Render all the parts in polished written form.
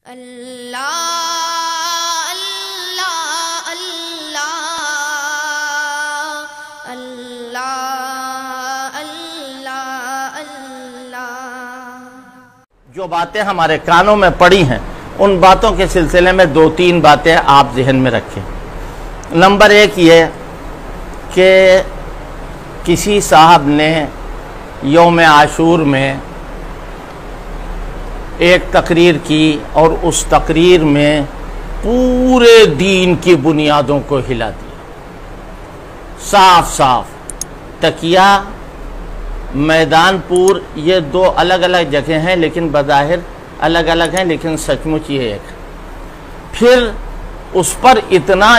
अल्लाह अल्लाह अल्लाह अल्लाह अल्लाह अल्लाह। जो बातें हमारे कानों में पड़ी हैं उन बातों के सिलसिले में दो तीन बातें आप जहन में रखें। नंबर एक ये कि किसी साहब ने यौम आशूर में एक तकरीर की और उस तकरीर में पूरे दीन की बुनियादों को हिला दिया। साफ साफ तकिया, मैदानपुर, ये दो अलग अलग जगह हैं लेकिन बज़ाहिर अलग अलग हैं, लेकिन सचमुच ये एक। फिर उस पर इतना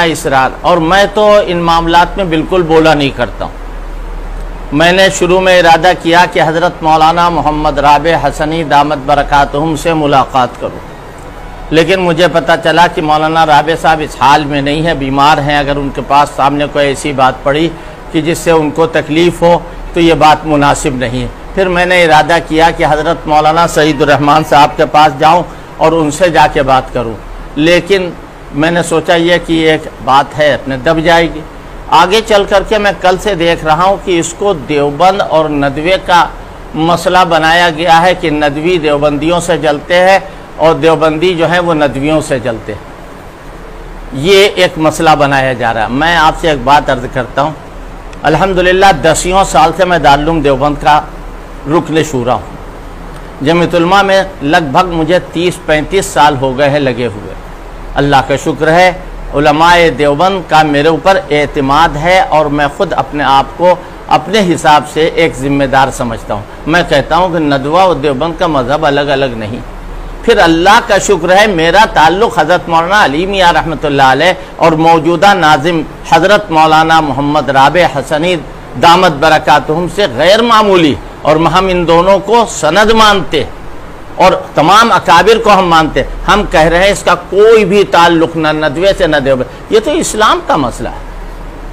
इसरार, और मैं तो इन मामलात में बिल्कुल बोला नहीं करता हूँ। मैंने शुरू में इरादा किया कि हज़रत मौलाना मोहम्मद राबे हसनी दामत बरकातहुम से मुलाकात करूँ, लेकिन मुझे पता चला कि मौलाना राबे साहब इस हाल में नहीं है, बीमार हैं। अगर उनके पास सामने कोई ऐसी बात पड़ी कि जिससे उनको तकलीफ़ हो तो ये बात मुनासिब नहीं है। फिर मैंने इरादा किया कि हज़रत मौलाना सईदुर्रहमान साहब के पास जाऊँ और उनसे जाके बात करूँ, लेकिन मैंने सोचा ये कि एक बात है अपने दब जाएगी। आगे चल करके मैं कल से देख रहा हूँ कि इसको देवबंद और नदवे का मसला बनाया गया है कि नदवी देवबंदियों से जलते हैं और देवबंदी जो है वो नदवियों से जलते हैं। ये एक मसला बनाया जा रहा है। मैं आपसे एक बात अर्ज़ करता हूँ, अल्हम्दुलिल्लाह 10 साल से मैं दारुल देवबंद का रुकन शूरा हूँ। जमीयत उलमा में लगभग मुझे 30-35 साल हो गए हैं लगे हुए। अल्लाह का शुक्र है, उलमाए देवबंद का मेरे ऊपर एतमाद है और मैं ख़ुद अपने आप को अपने हिसाब से एक ज़िम्मेदार समझता हूँ। मैं कहता हूँ कि नदवा और देवबंद का मज़हब अलग अलग नहीं। फिर अल्लाह का शुक्र है मेरा ताल्लुक़ हज़रत मौलाना अली मियाँ रहमतुल्लाह अलैह और मौजूदा नाजिम हज़रत मौलाना मोहम्मद राबे हसनी दामत बरकातहुम से गैर मामूली, और हम इन दोनों को सनद मानते और तमाम अकाबिर को हम मानते। हम कह रहे हैं इसका कोई भी ताल्लुक़ न नदवे से न देवबंद, ये तो इस्लाम का मसला है।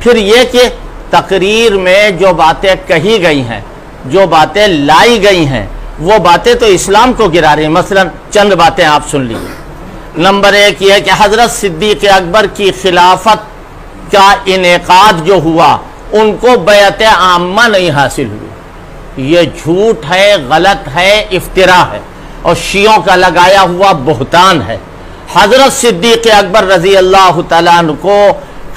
फिर ये कि तकरीर में जो बातें कही गई हैं, जो बातें लाई गई हैं, वो बातें तो इस्लाम को गिरा रही हैं। मसलन चंद बातें आप सुन लीजिए। नंबर एक ये कि हज़रत सिद्दीक़ अकबर की खिलाफत का इनेकाद जो हुआ उनको बैअत आम्मा नहीं हासिल हुई। ये झूठ है, गलत है, इफ्तिरा है और शियों का लगाया हुआ बुहतान है। हज़रत सिद्दीक़ अकबर रज़ी अल्लाह तआला अन्हु को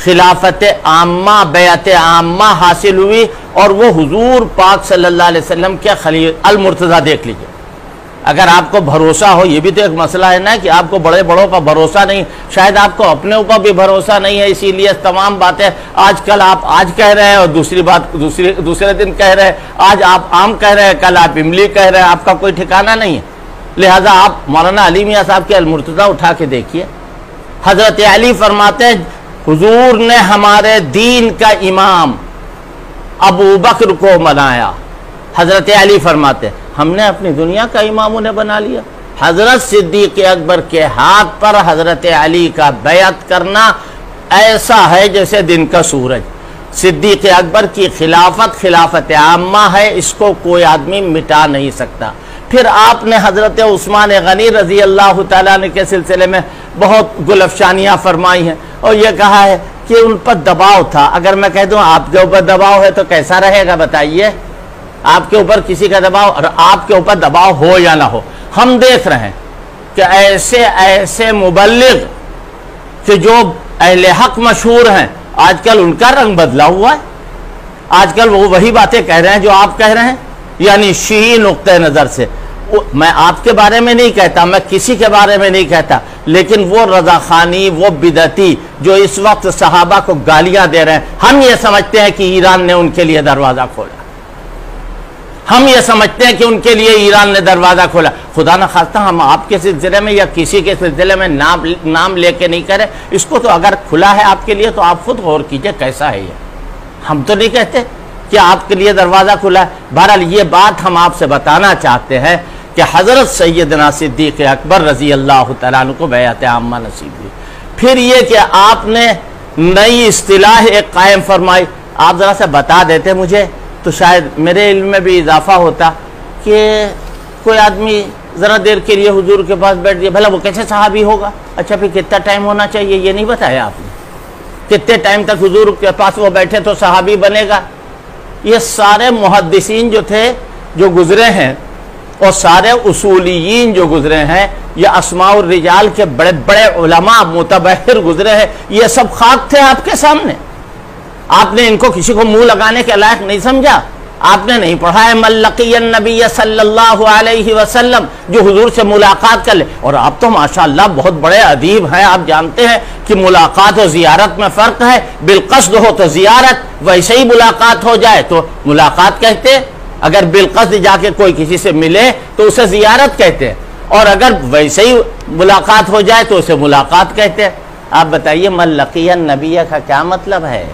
खिलाफत आम्मा, बैअत आम्मा हासिल हुई और वो हुजूर पाक सल्लल्लाहु अलैहि वसल्लम के खलील अल मुर्तज़ा देख लीजिए। अगर आपको भरोसा हो, ये भी तो एक मसला है ना कि आपको बड़े बड़ों का भरोसा नहीं, शायद आपको अपने ऊपर भी भरोसा नहीं है, इसीलिए तमाम बातें आजकल आप आज कह रहे हैं और दूसरी बात दूसरे दिन कह रहे हैं। आज आप आम कह रहे हैं, कल आप इमली कह रहे हैं, आपका कोई ठिकाना नहीं है। लिहाजा आप मौलाना अली मियाँ साहब के अल मुर्तज़ा उठा के देखिए। हज़रत अली फरमाते हैं हुजूर ने हमारे दीन का इमाम अबू बकर को बनाया। हज़रत अली फरमाते हमने अपनी दुनिया का इमाम उन्हें बना लिया। हज़रत सिद्दीक़ अकबर के हाथ पर हज़रत अली का बैअत करना ऐसा है जैसे दिन का सूरज। सिद्दीक़ अकबर की खिलाफत आम्मा है, इसको कोई आदमी मिटा नहीं सकता। फिर आपने हज़रत उस्मान गनी रज़ी अल्लाह तआला अन्हु के सिलसिले में बहुत गुलफशानियाँ फरमाई हैं और ये कहा है कि उन पर दबाव था। अगर मैं कह दूँ आपके ऊपर दबाव है तो कैसा रहेगा बताइए? आपके ऊपर किसी का दबाव, और आपके ऊपर दबाव हो या ना हो, हम देख रहे हैं कि ऐसे ऐसे मुबल्लिग कि जो अहले हक मशहूर हैं, आजकल उनका रंग बदला हुआ है। आजकल वो वही बातें कह रहे हैं जो आप कह रहे हैं, यानी शीई नुक्ते नज़र से। मैं आपके बारे में नहीं कहता, मैं किसी के बारे में नहीं कहता, लेकिन वो रज़ा खानी, वो बिदती जो इस वक्त सहाबा को गालियां दे रहे हैं, हम ये समझते हैं कि ईरान ने उनके लिए दरवाज़ा खोला। हम ये समझते हैं कि उनके लिए ईरान ने दरवाज़ा खोला। खुदा न खास्ता हम आपके सिलसिले में या किसी के सिलसिले में नाम लेके नहीं करें इसको, तो अगर खुला है आपके लिए तो आप खुद गौर कीजिए कैसा है ये। हम तो नहीं कहते कि आपके लिए दरवाज़ा खुला है। बहरहाल ये बात हम आपसे बताना चाहते हैं कि हज़रत सैयदना सिद्दीक़ अकबर रज़ी अल्लाह तआला अन्हु को बैअत आम्मा नसीब हुई। फिर ये कि आपने नई इस्तिलाह एक कायम फरमाई। आप ज़रा से बता देते मुझे तो शायद मेरे इल्म में भी इजाफा होता कि कोई आदमी ज़रा देर के लिए हुजूर के पास बैठ गया, भला वो कैसे सहाबी होगा? अच्छा फिर कितना टाइम होना चाहिए ये नहीं बताया आपने, कितने टाइम तक हुजूर के पास वो बैठे तो सहाबी बनेगा? ये सारे मुहद्दिसीन जो थे जो गुजरे हैं और सारे उसूलियीन जो गुजरे हैं, ये अस्माउर रिजाल के बड़े बड़े उलमा मुतबहिर गुजरे हैं, ये सब खाक थे आपके सामने। आपने इनको किसी को मुंह लगाने के लायक नहीं समझा, आपने नहीं पढ़ा है मल्लक़ियन नबी सल्लल्लाहु अलैहि वसल्लम, जो हुजूर से मुलाकात कर ले। और आप तो माशाअल्लाह बहुत बड़े अदीब हैं, आप जानते हैं कि मुलाकात और ज़ियारत में फ़र्क है। बिलक़स्द हो तो ज़ियारत, वैसे ही मुलाकात हो जाए तो मुलाकात कहते हैं। अगर बिलक़स्द जाके कोई किसी से मिले तो उसे ज़ियारत कहते हैं, और अगर वैसे ही मुलाकात हो जाए तो उसे मुलाकात कहते हैं। आप बताइए मल्लक़ियन नबी का क्या मतलब है?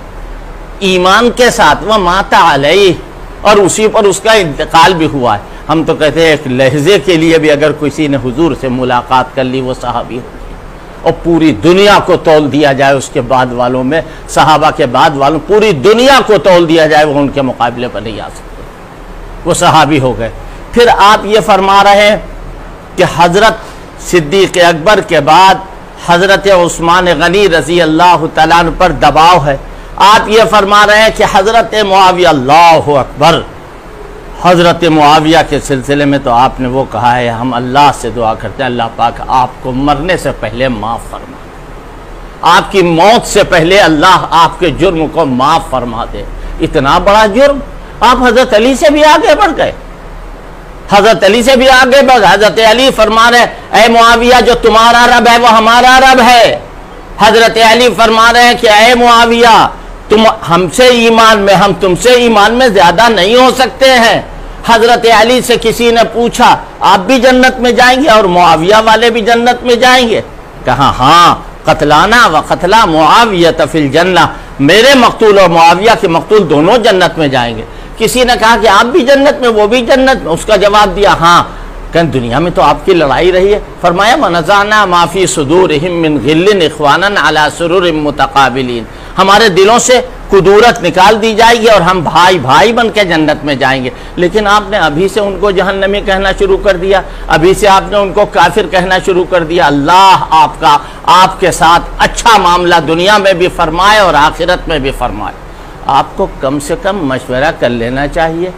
ईमान के साथ वह माता अलैहि, और उसी पर उसका इंतकाल भी हुआ है। हम तो कहते हैं एक लहजे के लिए भी अगर किसी ने हुजूर से मुलाकात कर ली वो सहाबी होगी। और पूरी दुनिया को तौल दिया जाए उसके बाद वालों में, सहाबा के बाद वालों, पूरी दुनिया को तौल दिया जाए, वो उनके मुकाबले पर नहीं आ सकते, वो सहाबी हो गए। फिर आप ये फरमा रहे हैं कि हज़रत सिद्दीक़ अकबर के बाद हज़रत उस्मान गनी रज़ी अल्लाह तआला अन्हु पर दबाव है। आप ये फरमा रहे हैं कि हज़रत मुआविया, अल्लाहु अकबर, हज़रत मुआविया के सिलसिले में तो आपने वो कहा है, हम अल्लाह से दुआ करते हैं अल्लाह पाक आपको मरने से पहले माफ़ फरमा, आपकी मौत से पहले अल्लाह आपके जुर्म को माफ़ फरमा दे। इतना बड़ा जुर्म, आप हज़रत अली से भी आगे बढ़ गए, हज़रत अली से भी आगे बढ़। हज़रत अली फरमा रहे, ऐ मुआविया जो तुम्हारा रब है वो हमारा रब है। हज़रत अली फरमा रहे हैं कि ऐ मुआविया तुम हमसे ईमान में, हम तुमसे ईमान में ज्यादा नहीं हो सकते हैं। हजरत अली से किसी ने पूछा आप भी जन्नत में जाएंगे और मुआविया वाले भी जन्नत में जाएंगे? कहा हाँ, कतलाना व कतला मुआविया फिल जन्ना, मेरे मकतूल और मुआविया के मकतूल दोनों जन्नत में जाएंगे। किसी ने कहा कि आप भी जन्नत में, वो भी जन्नत में? उसका जवाब दिया हाँ, कहीं दुनिया में तो आपकी लड़ाई रही है। फरमाया मनज़ाना माफ़ी सुदूरिहिम मिन गिल्लिन इख्वानन अला सुरुरिन मुतक़ाबिलीन, हमारे दिलों से कुदूरत निकाल दी जाएगी और हम भाई भाई बन के जन्नत में जाएंगे। लेकिन आपने अभी से उनको जहन्नमी कहना शुरू कर दिया, अभी से आपने उनको काफिर कहना शुरू कर दिया। अल्लाह आपका आपके साथ अच्छा मामला दुनिया में भी फरमाए और आखिरत में भी फरमाए। आपको कम से कम मशवरा कर लेना चाहिए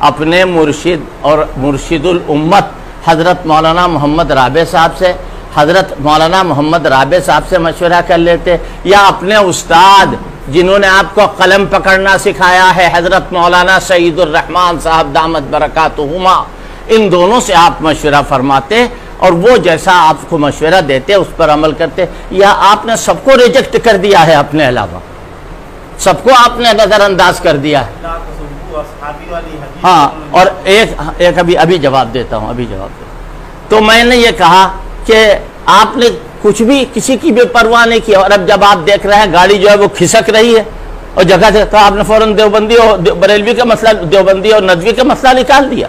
अपने मुर्शिद और मुर्शिदुल उम्मत हज़रत मौलाना मोहम्मद राबे साहब से, हज़रत मौलाना मोहम्मद राबे साहब से मशवरा कर लेते, या अपने उस्ताद जिन्होंने आपको कलम पकड़ना सिखाया है हज़रत मौलाना सईदुर रहमान साहब दामत बरकातुहुमा, इन दोनों से आप मशवरा फरमाते और वो जैसा आपको मशवरा देते उस पर अमल करते। या आपने सबको रिजेक्ट कर दिया है, अपने अलावा सबको आपने नज़रअंदाज कर दिया है। हाँ, और एक अभी जवाब देता हूँ, अभी जवाब देता हूँ। तो मैंने ये कहा कि आपने कुछ भी किसी की भी परवाह नहीं की, और अब जब आप देख रहे हैं गाड़ी जो है वो खिसक रही है और जगह से, तो आपने फौरन देवबंदी और बरेलवी का मसला, देवबंदी और नदवी का मसला निकाल दिया।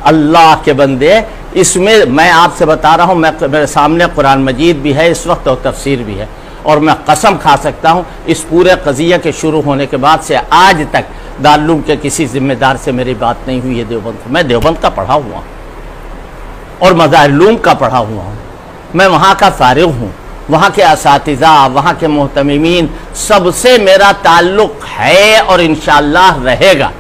अल्लाह के बंदे, इसमें मैं आपसे बता रहा हूँ, मेरे सामने कुरान मजीद भी है इस वक्त और तफसीर भी है, और मैं कसम खा सकता हूँ इस पूरे कज़िया के शुरू होने के बाद से आज तक दारुल के किसी जिम्मेदार से मेरी बात नहीं हुई है देवबंद। मैं देवबंद का पढ़ा हुआ हूँ और मज़ाहिर का पढ़ा हुआ हूँ, मैं वहाँ का फारिग हूँ, वहाँ के असातिज़ा, वहाँ के मोहतमिमीन सबसे मेरा ताल्लुक़ है और इंशाअल्लाह रहेगा।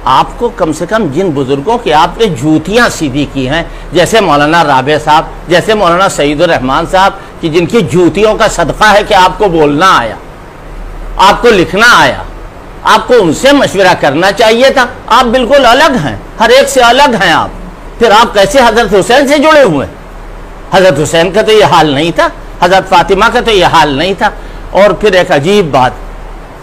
आपको कम से कम जिन बुज़ुर्गों की आपने जूतियाँ सीधी की हैं, जैसे मौलाना राबे साहब, जैसे मौलाना सईदुर रहमान साहब, कि जिनकी जूतियों का सदका है कि आपको बोलना आया, आपको लिखना आया, आपको उनसे मशवरा करना चाहिए था। आप बिल्कुल अलग हैं, हर एक से अलग हैं आप। फिर आप कैसे हज़रत हुसैन से जुड़े हुए? हज़रत हुसैन का तो ये हाल नहीं था, हज़रत फातिमा का तो ये हाल नहीं था। और फिर एक अजीब बात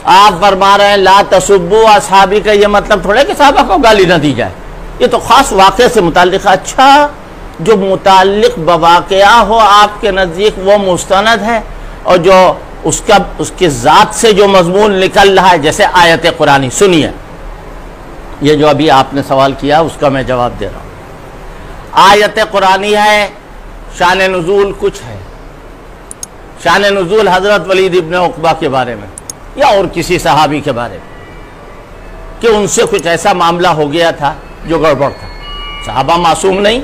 आप फरमा रहे हैं, ला तसुब्बू असहाबी, का ये मतलब थोड़े कि साहबा को गाली ना दी जाए, ये तो ख़ास वाक़े से मुताल्लिक़। अच्छा, जो मुताल्लिक़ बवाक़या हो आपके नज़दीक वो मुस्तनद है, और जो उसके ज़ात से जो मज़मून निकल रहा है, जैसे आयत कुरानी, सुनिए, ये जो अभी आपने सवाल किया उसका मैं जवाब दे रहा हूँ। आयत कुरानी है, शान नुज़ूल कुछ है, शान नुज़ूल हज़रत वलीद इब्न उक़बा के बारे में या और किसी सहाबी के बारे में कि उनसे कुछ ऐसा मामला हो गया था जो गड़बड़ था। सहाबा मासूम नहीं,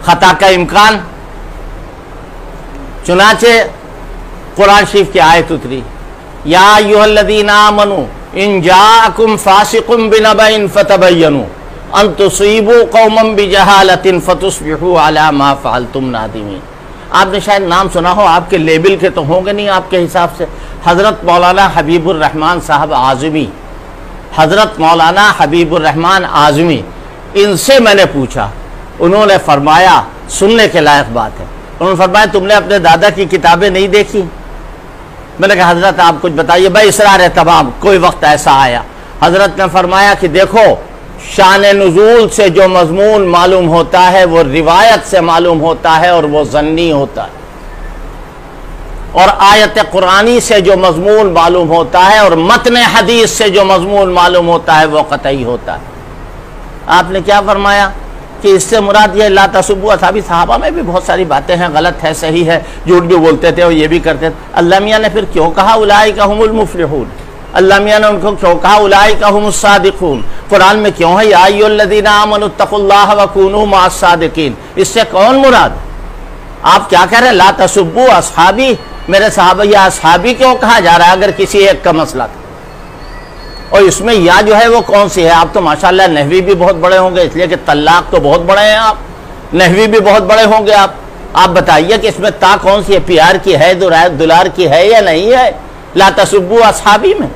खता का इम्कान। चुनाचे कुरान शरीफ की आयत उतरी, या अय्युहल्लज़ीना आमनू इन जाअकुम फासिकुम बिनबइन फतबय्यनु अन तुसीबू कौमम बिजहालतिन फतुस्बिहू अला मा फअलतुम नादिमीन। आपने शायद नाम सुना हो, आपके लेबल के तो होंगे नहीं आपके हिसाब से। हज़रत मौलाना हबीबुर रहमान साहब आज़मी, हज़रत मौलाना हबीबुर रहमान आज़मी, इनसे मैंने पूछा, उन्होंने फरमाया, सुनने के लायक बात है, उन्होंने फरमाया तुमने अपने दादा की किताबें नहीं देखी? मैंने कहा हज़रत आप कुछ बताइए। भाई इसरार है तमाम। कोई वक्त ऐसा आया, हज़रत ने फरमाया कि देखो, शान नुज़ूल से जो मज़मून मालूम होता है वो रिवायत से मालूम होता है और वो ज़न्नी होता है, और आयत कुरानी से जो मज़मून मालूम होता है और मतन हदीस से जो मज़मून मालूम होता है वो क़तई होता है। आपने क्या फरमाया कि इससे मुराद ये ला तसुब्बू असहाबी। सहाबा में भी बहुत सारी बातें हैं, गलत है, सही है, झूठ भी बोलते थे और ये भी करते थे। अल्लाह मियाँ ने फिर क्यों कहा उलाइका हुमुल मुफ़लिहून? अल्लाह मियाँ ने उनको क्यों कहा उलाइका हुमुस सादिक़ून? कुरान में क्यों है या अय्युहल्लज़ीना आमनुत्तक़ुल्लाह व कूनू मअस सादिक़ीन? इससे कौन मुराद? आप क्या कह रहे हैं ला तसुब्बू असहाबी? मेरे सहाबा या असहाबी क्यों कहा जा रहा है अगर किसी एक का मसला था? और इसमें या जो है वो कौन सी है? आप तो माशाल्लाह नहवी भी बहुत बड़े होंगे, इसलिए कि तल्लाक तो बहुत बड़े हैं आप, नहवी भी बहुत बड़े होंगे आप बताइए कि इसमें ता कौन सी है? प्यार की है, दुलार की है या नहीं है ला तसुब्बू असहाबी में?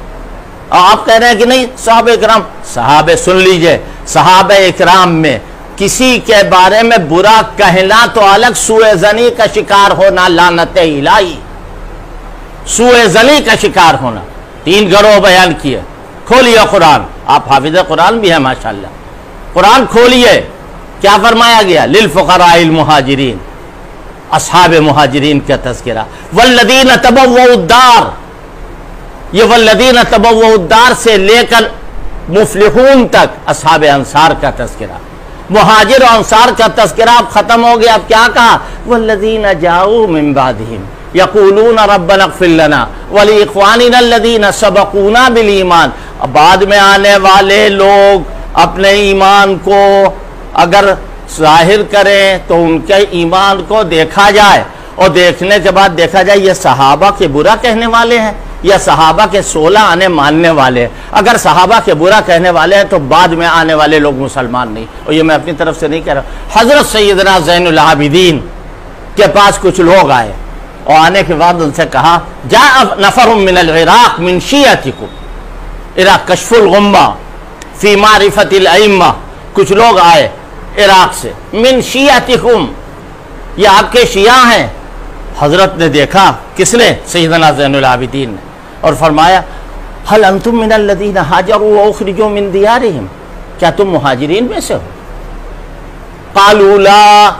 और आप कह रहे हैं कि नहीं सहाबे इकराम। सहाबे सुन लीजिए, सहाबे इकराम में किसी के बारे में बुरा कहना तो अलग, सूए ज़नी का शिकार होना लानते इलाही, सूए ज़नी का शिकार होना। 3 गिरोह बयान किए। खोलिए कुरान, आप हाफिज़ कुरान भी हैं माशाल्लाह, कुरान खोलिए, क्या फरमाया गया? लिल फुक़राइल मुहाजिरीन, असहाबे मुहाजिरीन का तज़किरा। वल्लज़ीना तबव्वउद्दार, ये वल्लज़ीना तबव्वउद्दार से लेकर मुफ़लिहून तक असहाबे अंसार का तज़किरा। मुहाजिर और अंसार का तज़किरा अब खत्म हो गया। अब क्या कहा? वल्लज़ीना जाऊ मिन बादिहिम यक़ूलून रब्बना इग़फ़िर लना व लिइख़वानिना अल्लज़ीना सबक़ूना बिल ईमान। बाद में आने वाले लोग अपने ईमान को अगर ज़ाहिर करें तो उनके ईमान को देखा जाए, और देखने के बाद देखा जाए ये सहाबा के बुरा कहने वाले हैं या सहाबा के 16 आने मानने वाले हैं। अगर सहाबा के बुरा कहने वाले हैं तो बाद में आने वाले लोग मुसलमान नहीं। और ये मैं अपनी तरफ से नहीं कह रहा। हज़रत सैयदना ज़ैनुल आबिदीन के पास कुछ लोग आए और आने के बाद उनसे कहा, जा नफ़रुम मिनल इराक़ मिन शियतिकुम, इराक़ कश्फुल गुम्मा फ़ी मारिफ़तिल अइम्मा, कुछ लोग आए इराक़ से, मिन शियतिकुम, ये आपके शिया हैं। हज़रत ने देखा, किसने? सैयदना ज़ैनुल आबिदीन ने, और फरमाया हल अंतुम मिनल लज़ीना हाजरू व उख़रिजू मिन दियारिहिम, क्या तुम मुहाजिरीन में से हो? क़ालू ला,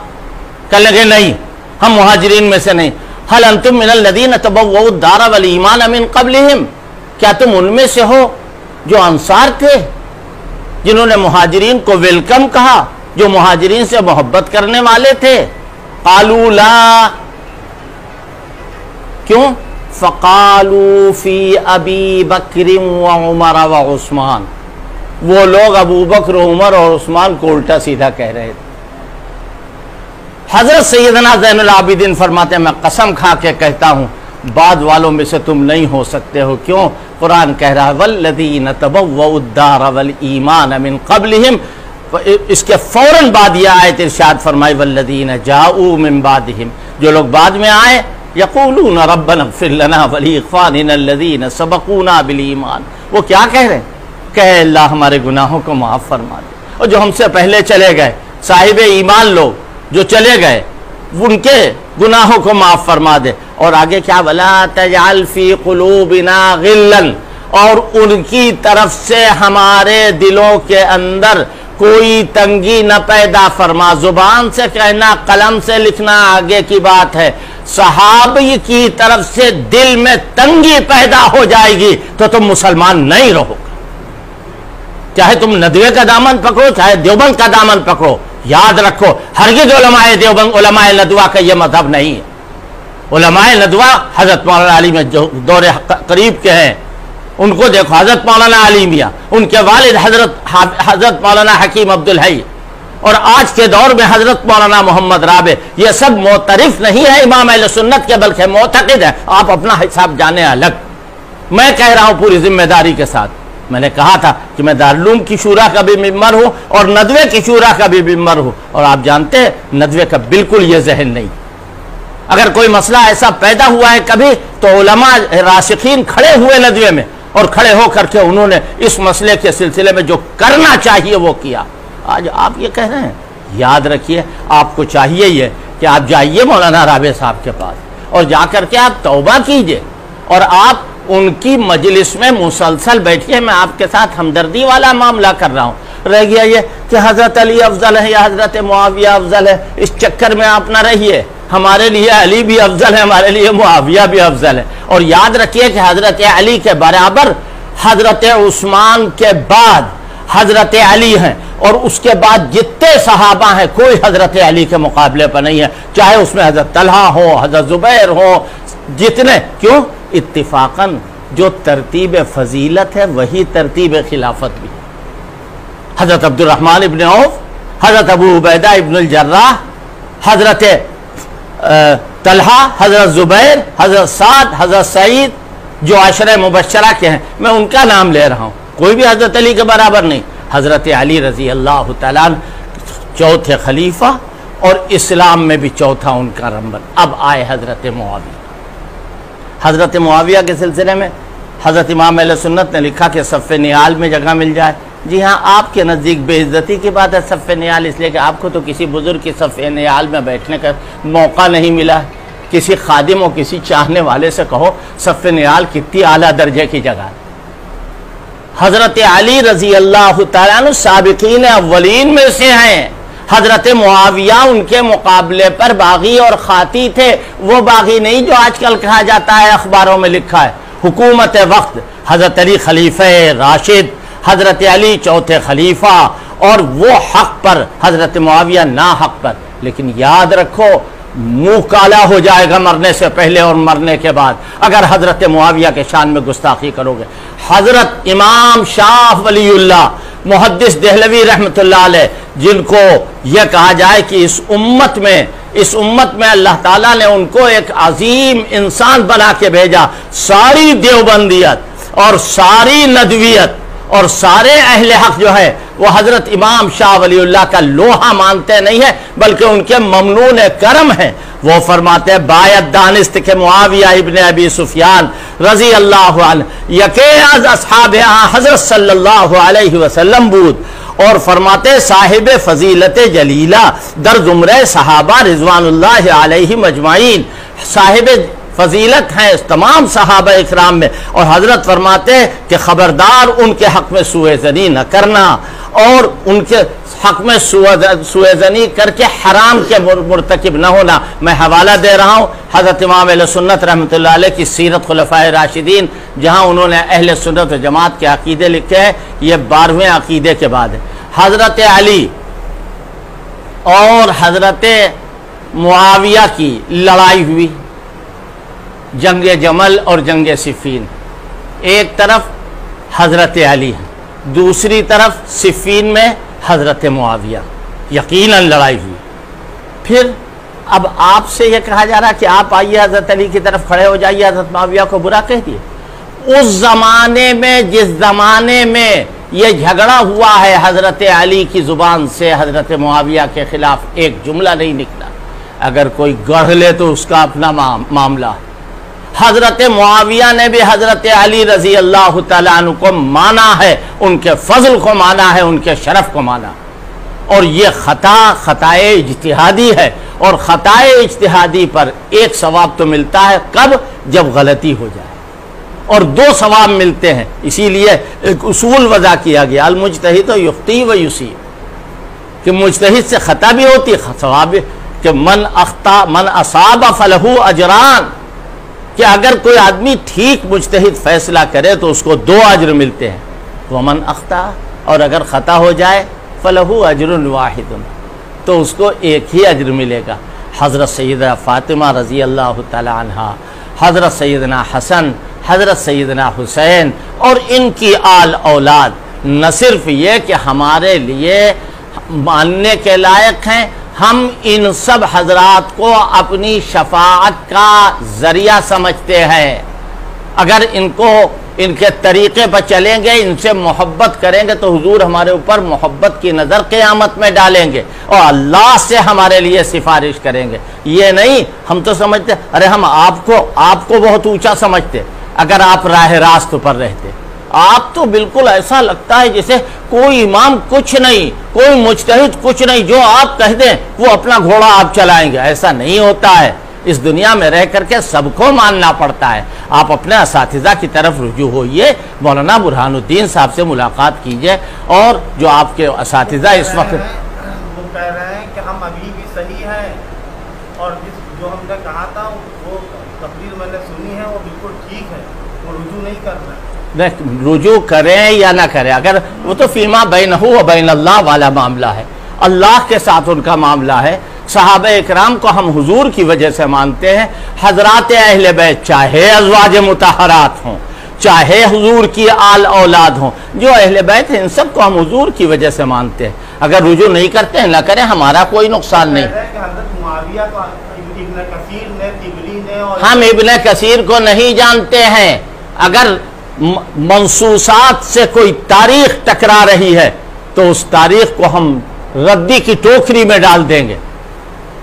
कहने लगे नहीं हम मुहाजिरीन में से नहीं। हल अंतुम मिनल लज़ीना तबव्वउद्दार वल ईमान मिन क़ब्लिहिम, क्या तुम उनमें से हो जो अंसार थे, जिन्होंने मुहाजिरीन को वेलकम कहा, जो मुहाजिरीन से मोहब्बत करने वाले थे? क़ालू ला, क्यों? फ़क़ालू फ़ी अबी बकर व उमर व उस्मान, वो लोग अबू बकर, उमर और उस्मान को उल्टा सीधा कह रहे थे। हज़रत सैयदना ज़ैनुल आबिदीन फरमाते हैं, मैं कसम खा के कहता हूँ बाद वालों में से तुम नहीं हो सकते हो। क्यों? कुरान कह रहा है वल्लज़ीना तबव्वउद्दार वल ईमान मिन क़ब्लिहिम, इसके फौरन बाद यह आयत इरशाद फरमाई वल्लज़ीना जाऊ मिन बादिहिम, जो लोग बाद में आए, यक़ूलून रब्बना इग़फ़िर लना व लिइख़वानिना अल्लज़ीना सबक़ूना बिल ईमान, वो क्या कह रहे हैं? कहे अल्लाह हमारे गुनाहों को माफ़ फरमा दे, और जो हमसे पहले चले गए साहिबे ईमान लोग जो चले गए उनके गुनाहों को माफ़ फरमा दे। और आगे क्या? वला तजअल फ़ी क़ुलूबिना ग़िल्लन, और उनकी तरफ से हमारे दिलों के अंदर कोई तंगी न पैदा फरमा। जुबान से कहना, कलम से लिखना आगे की बात है, सहाबी की तरफ से दिल में तंगी पैदा हो जाएगी तो तुम मुसलमान नहीं रहोगे। चाहे तुम नदवे का दामन पकड़ो, चाहे देवबंद का दामन पकड़ो, याद रखो हरगिज़ उलमाए देवबंद, उलमाए नदवा का यह मजहब नहीं है। उलमाए नदवा हज़रत मौलाना अली में जो दौरे करीब के हैं उनको देखो, हज़रत मौलाना अली मियाँ, उनके वालिद हज़रत मौलाना हकीम अब्दुल हई, और आज के दौर में हजरत मौलाना मोहम्मद राबे ये सब मोतरिफ नहीं है इमाम अहले सुन्नत के, बल्कि मोतक़िद है। आप अपना हिसाब जाने अलग। मैं कह रहा हूं पूरी जिम्मेदारी के साथ, मैंने कहा था कि मैं दारुल की शूरा का भी मेंबर हूं और नदवे की शूरा का भी मेंबर हूं, और आप जानते हैं नदवे का बिल्कुल ये जहन नहीं। अगर कोई मसला ऐसा पैदा हुआ है कभी तो उलमा राशिकीन खड़े हुए नदवे में, और खड़े होकर के उन्होंने इस मसले के सिलसिले में जो करना चाहिए वो किया। आज आप ये कह रहे हैं, याद रखिए आपको चाहिए ये कि आप जाइए मौलाना राबे साहब के पास और जाकर के आप तौबा कीजिए और आप उनकी मजलिस में मुसलसल बैठिए। मैं आपके साथ हमदर्दी वाला मामला कर रहा हूँ। रह गया ये कि हजरत अली अफजल है या हजरत मुआविया अफजल है, इस चक्कर में आप ना रहिए। हमारे लिए अली भी अफजल है, हमारे लिए मुआविया भी अफजल है। और याद रखिए कि हजरत अली के बराबर हजरत उस्मान के बाद हजरत अली हैं, और उसके बाद जितने सहाबा हैं कोई हजरत अली के मुकाबले पर नहीं है, चाहे उसमें हजरत तलहा हो, हजरत जुबैर हो, जितने। क्यों? इत्तिफाकन जो तरतीब फजीलत है वही तरतीब खिलाफत भी। हजरत अब्दुर्रहमान इब्न औफ, हजरत अबू उबैदा इब्न जर्राह, हजरत तलहा, हजरत जुबैर, हजरत साद, हजरत सईद, जो अशरे मुबश्शरा के हैं, मैं उनका नाम ले रहा हूं। कोई भी हजरत अली के बराबर नहीं। हजरत अली रजी अल्लाह तआला चौथे खलीफा और इस्लाम में भी चौथा उनका नंबर। अब आए हजरत मुआविया। हजरत मुआविया के सिलसिले में हजरत इमाम अहले सुन्नत ने लिखा कि सफ़े नियाल में जगह मिल जाए। जी हाँ, आपके नज़दीक बेइज्जती की बात है सफ़े नियाल, इसलिए कि आपको तो किसी बुजुर्ग की सफ़े नियाल में बैठने का मौका नहीं मिला है। किसी खादिम और किसी चाहने वाले से कहो सफ़े नियाल कितनी आला दर्जे की जगह है। हजरत अली रजी अल्लाह तआला अन्हु साबिकीन अव्वलीन में से हैं। हजरत मुआविया उनके मुकाबले पर बागी और खाती थे। वो बागी नहीं जो आजकल कहा जाता है, अखबारों में लिखा है। हुकूमत वक्त हजरत अली खलीफे राशिद, हजरत अली चौथे खलीफा, और वो हक पर हजरत मुआविया ना हक पर। लेकिन याद रखो मुंह काला हो जाएगा मरने से पहले और मरने के बाद अगर हजरत मुआविया के शान में गुस्ताखी करोगे। हजरत इमाम शाह वलीउल्लाह मुहद्दिस देहलवी रहमतुल्लाह अलैह, जिनको यह कहा जाए कि इस उम्मत में अल्लाह ताला ने उनको एक अजीम इंसान बना के भेजा। सारी देवबंदियत और सारी नदवियत और सारे अहले हक जो है वो हजरत इमाम शाह वलीउल्लाह का लोहा मानते नहीं है, बल्कि उनके ममनून करम है। वो फरमाते हैं बायत दानिस्त के मुआविया इब्न अबी सुफियान रजी अल्लाह अन्हु यके आज अस्हाब हजरत सल्लल्लाहु अलैहि वसल्लम बूद, और फरमाते साहिब फजीलत जलीला दर जुमरे सहाबा रिजवानुल्लाह अलैहिम अजमाइन, साहिब फजीलत हैं तमाम सहाबा इकराम में। और हजरत फरमाते कि खबरदार उनके हक में सुएजनी न करना और उनके हक में सुएजनी करके हराम के मुर्तकिब न होना। मैं हवाला दे रहा हूँ हजरत इमाम अहले सुन्नत रहमतुल्लाह अलैह की सीरत खुलफाए राशिदीन, जहाँ उन्होंने अहले सुन्नत व जमात के अकीदे लिखे हैं। ये 12वें अकीदे के बाद है। हजरत अली और हजरत मुआविया की लड़ाई हुई, जंग जमल और जंग सिफीन। एक तरफ हजरत अली है, दूसरी तरफ सिफीन में हजरत मुआविया। यकीनन लड़ाई हुई। फिर अब आपसे यह कहा जा रहा कि आप आइए हजरत अली की तरफ खड़े हो जाइए, हजरत मुआविया को बुरा कह दिए। उस जमाने में जिस जमाने में यह झगड़ा हुआ है, हजरत अली की जुबान से हजरत मुआविया के खिलाफ एक जुमला नहीं निकला। अगर कोई गढ़ ले तो उसका अपना मामला। हजरत मुआविया ने भी हजरत अली रजी अल्लाह तआला अन्हु को माना है, उनके फजल को माना है, उनके शरफ को माना। और ये खताए इज्तिहादी है, और खताए इज्तिहादी पर एक सवाब तो मिलता है कब, जब गलती हो जाए, और 2 सवाब मिलते हैं। इसीलिए एक उसूल वज़ा किया गया, अल मुज्तहिद युख्ती व युसीब, कि मुज्तहिद से खता भी होती सवाब, कि मन असाब फलहू अजरान, कि अगर कोई आदमी ठीक मुज्तहिद फैसला करे तो उसको 2 अजर मिलते हैं। वमन अख्ता, और अगर खता हो जाए फलहू अजरुन वाहिदुन, तो उसको एक ही अजर मिलेगा। हज़रत सैयदा फ़ातिमा रज़ी अल्लाह तआला अन्हा, हज़रत सैयदना हसन, हज़रत सैयदना हुसैन और इनकी आल औलाद न सिर्फ ये कि हमारे लिए मानने के लायक हैं। हम इन सब हजरात को अपनी शफाअत का जरिया समझते हैं। अगर इनको इनके तरीके पर चलेंगे, इनसे मोहब्बत करेंगे तो हुजूर हमारे ऊपर मोहब्बत की नज़र क़यामत में डालेंगे और अल्लाह से हमारे लिए सिफारिश करेंगे। ये नहीं हम तो समझते अरे हम आपको बहुत ऊंचा समझते। अगर आप राह रास्त पर रहते, आप तो बिल्कुल ऐसा लगता है जैसे कोई इमाम कुछ नहीं, कोई मुजतहिद कुछ नहीं, जो आप कह दें वो अपना घोड़ा आप चलाएंगे। ऐसा नहीं होता है। इस दुनिया में रह करके सबको मानना पड़ता है। आप अपने असातिज़ा की तरफ रुजू होइए, मौलाना बुरहानुद्दीन साहब से मुलाकात कीजिए और जो आपके असातिज़ा इस वक्त वो कह रहे हैं कि हम अभी भी सही हैं और जो हमने कहा था वो तकरीर मैंने सुनी है वो बिल्कुल ठीक है, वो रुजू नहीं कर रहे। रुजू करें या ना करें, अगर वो तो फीमा बैनहु व बैन अल्लाह वाला मामला है, अल्लाह के साथ उनका मामला है। सहाबा इकराम को हम हुजूर की वजह से मानते हैं। हजरात अहले बैत चाहे अज़वाज मुतहरात हों, चाहे हुजूर की आल औलाद हों, जो अहले बैत हैं इन सब को हम हुजूर की वजह से मानते हैं। अगर रुजू नहीं करते हैं ना करें, हमारा कोई नुकसान नहीं। हम इब्ने कसीर को नहीं जानते हैं। अगर मंसूसात से कोई तारीख टकरा रही है तो उस तारीख को हम रद्दी की टोकरी में डाल देंगे।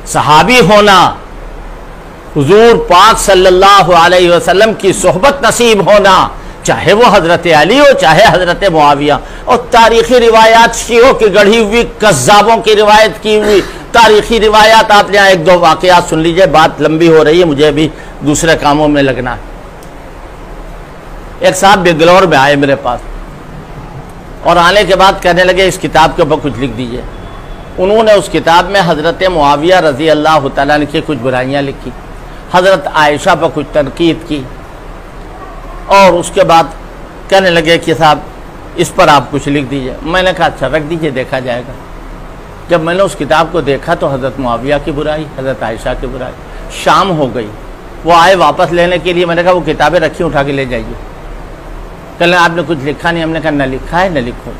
सहाबी होना, हुजूर पाक सल्लल्लाहु अलैहि वसल्लम की सोहबत नसीब होना, चाहे वो हजरत अली हो चाहे हजरत मुआविया, और तारीखी रिवायात शियों की गढ़ी हुई, कज़्ज़ाबों की रिवायत की हुई तारीखी रिवायात। आप यहाँ एक दो वाक़यात सुन लीजिए, बात लंबी हो रही है, मुझे भी दूसरे कामों में लगना है। एक साहब बेंगलोर में आए मेरे पास और आने के बाद कहने लगे इस किताब के ऊपर कुछ लिख दीजिए। उन्होंने उस किताब में हज़रत मुआविया रज़ी अल्लाह तआला अन्हु की कुछ बुराइयाँ लिखी, हज़रत आयशा पर कुछ तनकीद की और उसके बाद कहने लगे कि साहब इस पर आप कुछ लिख दीजिए। मैंने कहा अच्छा रख दीजिए, देखा जाएगा। जब मैंने उस किताब को देखा तो हज़रत मुआविया की बुराई, हज़रत आयशा की बुराई। शाम हो गई, वो आए वापस लेने के लिए। मैंने कहा वो किताबें रखी, उठा के ले जाइए। कल आपने कुछ लिखा नहीं। हमने कहा न लिखा है न लिखूँ।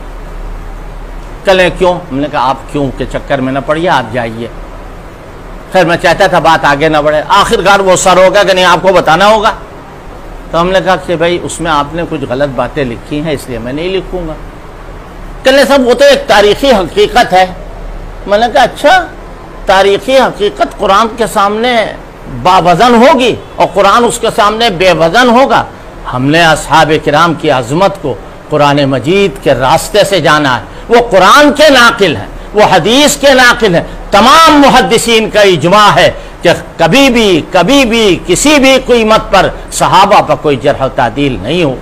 कल क्यों? हमने कहा आप क्यों के चक्कर में न पड़िए, आप जाइए। खैर मैं चाहता था बात आगे न बढ़े, आखिरकार वो सर होगा कि नहीं आपको बताना होगा। तो हमने कहा कि भाई उसमें आपने कुछ गलत बातें लिखी हैं इसलिए मैं नहीं लिखूंगा। कल सब वो तो एक तारीखी हकीकत है। मैंने कहा अच्छा, तारीखी हकीकत कुरान के सामने बावजन होगी और कुरान उसके सामने बेवजन होगा। हमने असहाब किराम की अजमत को कुरान मजीद के रास्ते से जाना है। वो कुरान के नाकिल हैं, वो हदीस के नाकिल हैं। तमाम मुहद्दिसीन का इजमा है कि कभी भी किसी भी कीमत पर सहाबा पर कोई जरह तादील नहीं हो।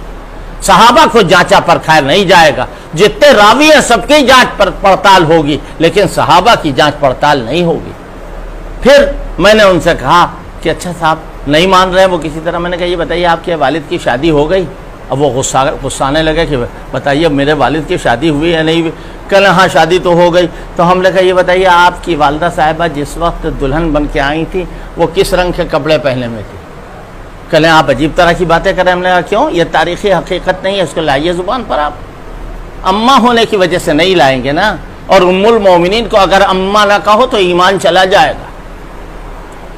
सहाबा को जांचा परखाया नहीं जाएगा। जितने रावी हैं सबकी जांच पड़ताल होगी, लेकिन सहाबा की जांच पड़ताल नहीं होगी। फिर मैंने उनसे कहा कि अच्छा साहब नहीं मान रहे हैं वो किसी तरह। मैंने कहा ये बताइए आपके वालिद की शादी हो गई? अब वो गुस्साने लगे कि बताइए मेरे वालिद की शादी हुई है नहीं हुई? कल हाँ शादी तो हो गई। तो हमने कहा ये बताइए आपकी वालदा साहिबा जिस वक्त दुल्हन बन के आई थी वो किस रंग के कपड़े पहने में थी? कल आप अजीब तरह की बातें करें। हमने कहा क्यों? ये तारीखी हकीकत नहीं है, इसको लाइए ज़ुबान पर। आप अम्मा होने की वजह से नहीं लाएंगे ना, और उम्मुल मोमिनीन को अगर अम्मा ना कहो तो ईमान चला जाएगा।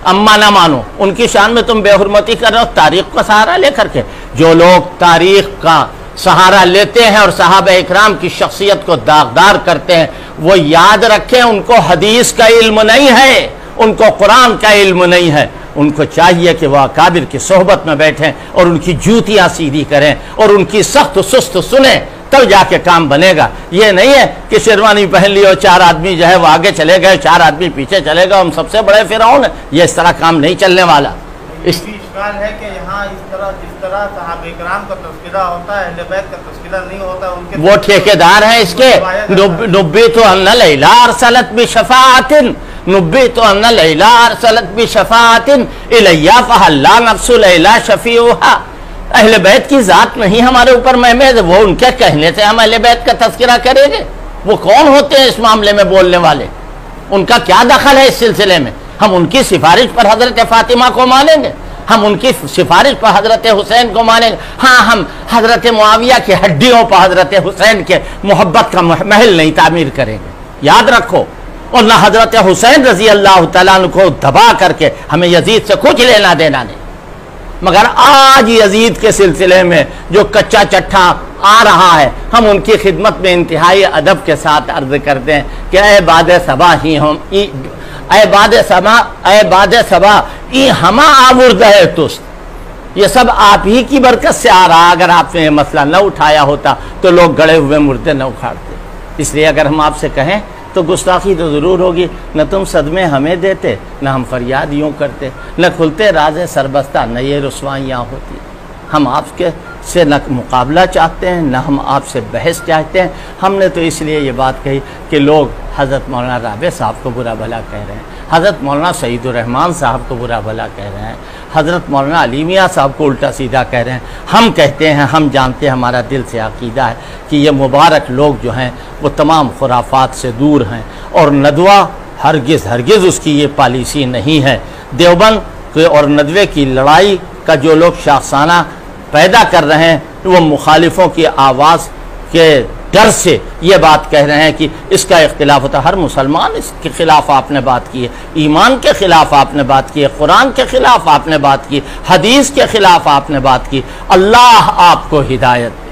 अम्मा ना मानो, उनकी शान में तुम बेहुरमती कर रहे हो तारीख का सहारा लेकर के। जो लोग तारीख का सहारा लेते हैं और सहाबा इकराम की शख्सियत को दागदार करते हैं, वो याद रखें उनको हदीस का इल्म नहीं है, उनको कुरान का इल्म नहीं है। उनको चाहिए कि वह अकाबिर की सोहबत में बैठें और उनकी जूतियाँ सीधी करें और उनकी सख्त सुस्त सुने, तब जाके काम बनेगा। ये नहीं है कि शेरवानी पहन ली और चार आदमी जो है वो आगे चले गए, चार आदमी पीछे चले गए, हम सबसे बड़े फिरौन हैं। ये इस तरह काम नहीं चलने वाला। इस इश्काल है कि यहाँ जिस तरह सहाबा इकराम का तज़किरा होता है, अहले बैत का तज़किरा नहीं होता। उनके वो ठेकेदार हैं इसके। नुब्बी तो अन्ना लैला अरसलत बिशफाअतिन, नुब्बी तो अन्ना लैला अरसलत बिशफाअतिन इलैया फहल्ला नफ्सु लैला शफीउहा। अहले बैत की जात नहीं हमारे ऊपर महमेज, वो उनके कहने से हम अहले बैत का तज़किरा करेंगे? वो कौन होते हैं इस मामले में बोलने वाले? उनका क्या दखल है इस सिलसिले में? हम उनकी सिफारिश पर हजरत फातिमा को मानेंगे, हम उनकी सिफारिश पर हजरत हुसैन को मानेंगे। हाँ, हम हजरत मुआविया की हड्डियों पर हजरत हुसैन के मोहब्बत का महल नहीं तामीर करेंगे। याद रखो। और न हजरत हुसैन रजी अल्लाह तआला अन्हु को दबा करके हमें यजीद से कुछ लेना देना नहीं, मगर आज यजीद के सिलसिले में जो कच्चा चट्ठा आ रहा है, हम उनकी खिदमत में इंतहाई अदब के साथ अर्ज करते हैं कि ए बाद सबा ही हम ए बाद सबा ई हमा आमुर्द है तुस्त, ये सब आप ही की बरकत से आ रहा। अगर आपने ये मसला न उठाया होता तो लोग गड़े हुए मुर्दे न उखाड़ते। इसलिए अगर हम आपसे कहें तो गुस्ताखी तो ज़रूर होगी। न तुम सदमे हमें देते, न हम फरियाद यूँ करते, न खुलते राज़े सरबस्ता, न ये रुसवाइयाँ होती। हम आपके से न मुकाबला चाहते हैं, न हम आपसे बहस चाहते हैं। हमने तो इसलिए ये बात कही कि लोग हज़रत मौलाना राबे साहब को बुरा भला कह रहे हैं, हज़रत मौलाना सईदुर रहमान साहब को बुरा भला कह रहे हैं, हज़रत मौलाना अली मियां साहब को उल्टा सीधा कह रहे हैं। हम कहते हैं, हम जानते हैं, हमारा दिल से अक़ीदा है कि ये मुबारक लोग जो हैं वो तमाम खुराफात से दूर हैं। और नदवा हरगिज़ उसकी ये पॉलिसी नहीं है। देवबंद के और नदवे की लड़ाई का जो लोग शाखसाना पैदा कर रहे हैं, वो मुखालिफों की आवाज़ के डर से ये बात कह रहे हैं कि इसका इख्तिलाफ होता है। हर मुसलमान इसके ख़िलाफ़ आपने बात की है, ईमान के ख़िलाफ़ आपने बात की है, कुरान के ख़िलाफ़ आपने बात की, हदीस के ख़िलाफ़ आपने बात की। अल्लाह आपको हिदायत दे,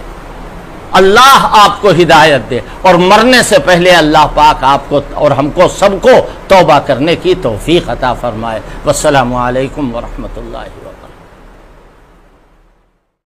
अल्लाह आपको हिदायत दे, और मरने से पहले अल्लाह पाक आपको और हमको सबको तौबा करने की तौफीक अता फरमाए। वस्सलामु अलैकुम वरहमतुल्लाहि।